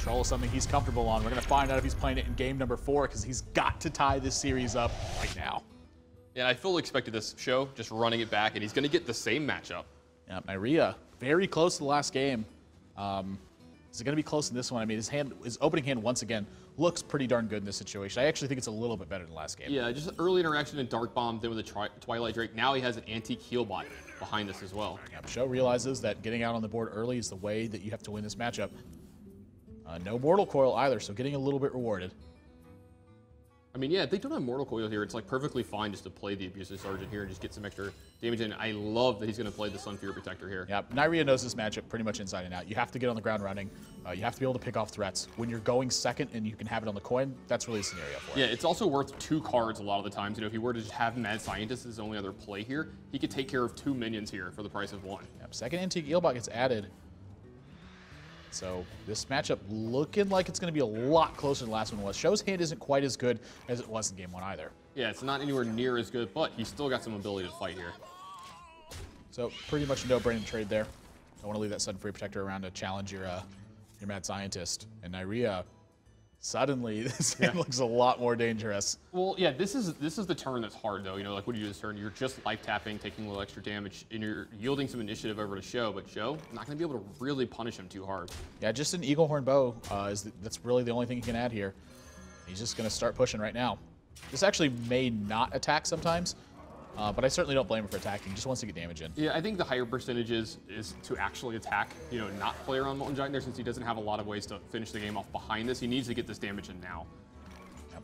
control is something he's comfortable on. We're going to find out if he's playing it in game number 4 because he's got to tie this series up right now. Yeah, I fully expected this show, just running it back, and he's going to get the same matchup. Yeah, Neirea, very close to the last game. Is it going to be close in this one? I mean, his opening hand, once again, looks pretty darn good in this situation. I actually think it's a little bit better than last game. Yeah, just early interaction in Dark Bomb, then with the Twilight Drake. Now he has an antique heal bot behind this as well. Yeah, SjoW realizes that getting out on the board early is the way that you have to win this matchup. No Mortal Coil either, so getting a little bit rewarded. I mean, yeah, if they don't have Mortal Coil here, it's like perfectly fine just to play the Abusive Sergeant here and just get some extra damage in. I love that he's going to play the Sun Fury Protector here. Yeah, Neirea knows this matchup pretty much inside and out. You have to get on the ground running. You have to be able to pick off threats. When you're going second and you can have it on the coin, that's really a scenario for it. Yeah, it's also worth 2 cards a lot of the times. You know, if he were to just have Mad Scientist as his only other play here, he could take care of 2 minions here for the price of 1. Yep, second Antique Eelbot gets added. So this matchup looking like it's going to be a lot closer than the last one was. SjoW's hand isn't quite as good as it was in game 1 either. Yeah, it's not anywhere near as good, but he's still got some ability to fight here. So pretty much a no-brainer trade there. Don't want to leave that Sun Fury Protector around to challenge your Mad Scientist. And Neirea, suddenly this hand looks a lot more dangerous. Well, yeah, this is the turn that's hard though. You know, like what do you do this turn? You're just life tapping, taking a little extra damage, and you're yielding some initiative over to SjoW. But SjoW not going to be able to really punish him too hard. Yeah, just an Eagle Horn Bow that's really the only thing he can add here. He's just going to start pushing right now. This actually may not attack sometimes, but I certainly don't blame him for attacking. He just wants to get damage in. Yeah, I think the higher percentages is to actually attack, you know, not play around Molten Giant there since he doesn't have a lot of ways to finish the game off behind this. He needs to get this damage in now.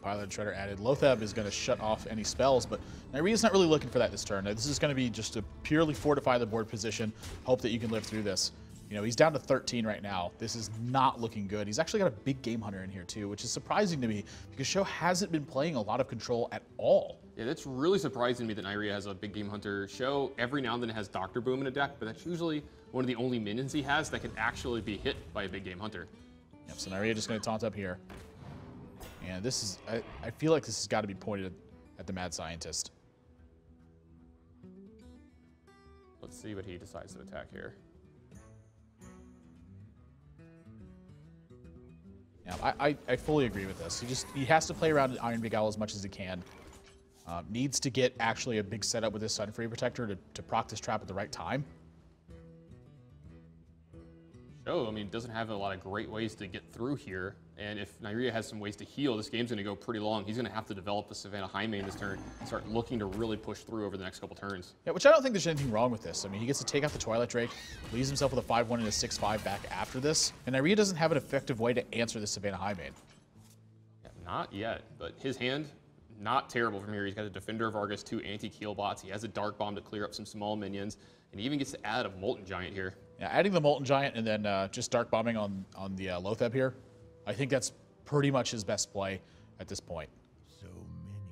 Pilot Shredder added. Lotheb is going to shut off any spells, but Neirea's not really looking for that this turn. This is going to be just to purely fortify the board position, hope that you can live through this. You know, he's down to 13 right now. This is not looking good. He's actually got a big Game Hunter in here too, which is surprising to me because SjoW hasn't been playing a lot of control at all. Yeah, that's really surprising to me that Neirea has a big Game Hunter. SjoW every now and then has Dr. Boom in a deck, but that's usually one of the only minions he has that can actually be hit by a big Game Hunter. Yep, so Neirea just going to taunt up here. And this is, I feel like this has got to be pointed at the Mad Scientist. Let's see what he decides to attack here. Yeah, I fully agree with this. He has to play around Iron Big Owl as much as he can. Needs to get actually a big setup with this Sun Fury Protector to proc this trap at the right time. SjoW, I mean, doesn't have a lot of great ways to get through here. And if Neirea has some ways to heal, this game's going to go pretty long. He's going to have to develop the Savannah High Main this turn and start looking to really push through over the next couple turns. Yeah, which I don't think there's anything wrong with this. I mean, he gets to take out the Twilight Drake, leaves himself with a 5-1 and a 6-5 back after this. And Neirea doesn't have an effective way to answer the Savannah High Main. Yeah, not yet, but his hand, not terrible from here. He's got a Defender of Argus, 2 anti-Keel bots. He has a Dark Bomb to clear up some small minions. And he even gets to add a Molten Giant here. Yeah, adding the Molten Giant and then just Dark Bombing on the Lotheb here, I think that's pretty much his best play at this point. So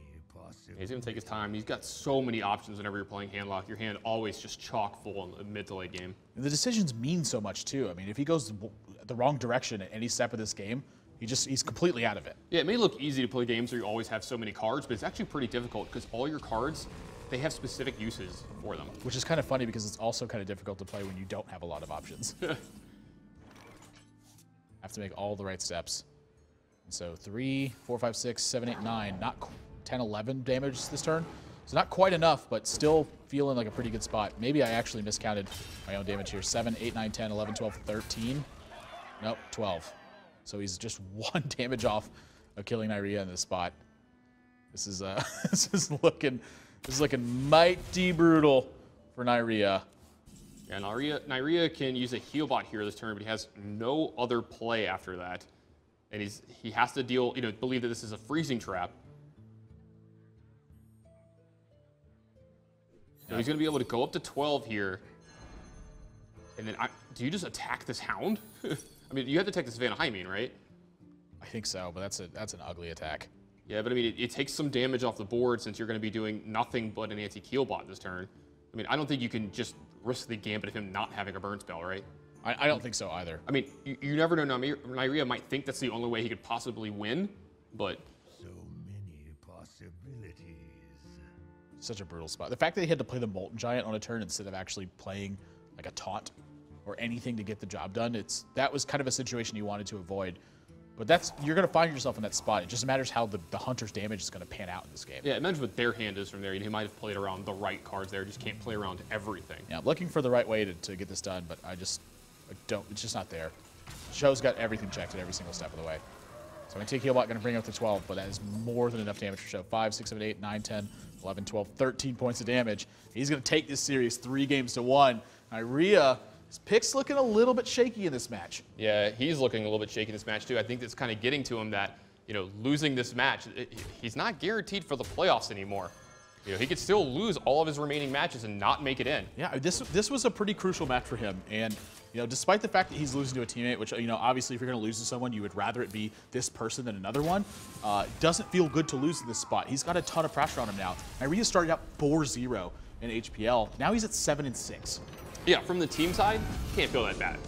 many possibilities. He's going to take his time. He's got so many options whenever you're playing Handlock. Your hand always just chock full in the mid to late game. And the decisions mean so much too. I mean, if he goes the wrong direction at any step of this game, he's completely out of it. Yeah, it may look easy to play games where you always have so many cards, but it's actually pretty difficult because all your cards, they have specific uses for them. Which is kind of funny because it's also kind of difficult to play when you don't have a lot of options. Have to make all the right steps. And so 3, 4, 5, 6, 7, 8, 9, not 10, 11 damage this turn. So not quite enough, but still feeling like a pretty good spot. Maybe I actually miscounted my own damage here. 7, 8, 9, 10, 11, 12, 13. Nope, 12. So he's just 1 damage off of killing Neirea in this spot. This is this is looking mighty brutal for Neirea. Yeah, Neirea can use a heal bot here this turn, but he has no other play after that. And he has to deal, believe that this is a freezing trap. So he's going to be able to go up to 12 here. And then, do you just attack this Hound? I mean, you have to attack the Savannah High Main, right? I think so, but that's an ugly attack. Yeah, but I mean, it takes some damage off the board since you're going to be doing nothing but an anti-Keel bot this turn. I mean, I don't think you can just risk the gambit of him not having a burn spell, right? I don't think so either. I mean, you never know. Neirea might think that's the only way he could possibly win, but... So many possibilities. Such a brutal spot. The fact that he had to play the Molten Giant on a turn instead of actually playing like a taunt or anything to get the job done, that was kind of a situation he wanted to avoid. But you're going to find yourself in that spot. It just matters how the Hunter's damage is going to pan out in this game. Yeah, imagine what their hand is from there. He might have played around the right cards there. Just can't play around everything. Yeah, I'm looking for the right way to get this done, but I don't. It's just not there. SjoW's got everything checked at every single step of the way. So I'm going to take Healbot, going to bring up to 12, but that is more than enough damage for SjoW. 5, 6, 7, 8, 9, 10, 11, 12, 13 points of damage. He's going to take this series 3-1. Neirea, his pick's looking a little bit shaky in this match. Yeah, he's looking a little bit shaky in this match too. I think that's kind of getting to him that, losing this match, he's not guaranteed for the playoffs anymore. He could still lose all of his remaining matches and not make it in. Yeah, this was a pretty crucial match for him. And, despite the fact that he's losing to a teammate, which, obviously if you're going to lose to someone, you would rather it be this person than another one, doesn't feel good to lose in this spot. He's got a ton of pressure on him now. Neirea started out 4-0 in HPL. Now he's at 7-6. Yeah, from the team side, can't feel that bad.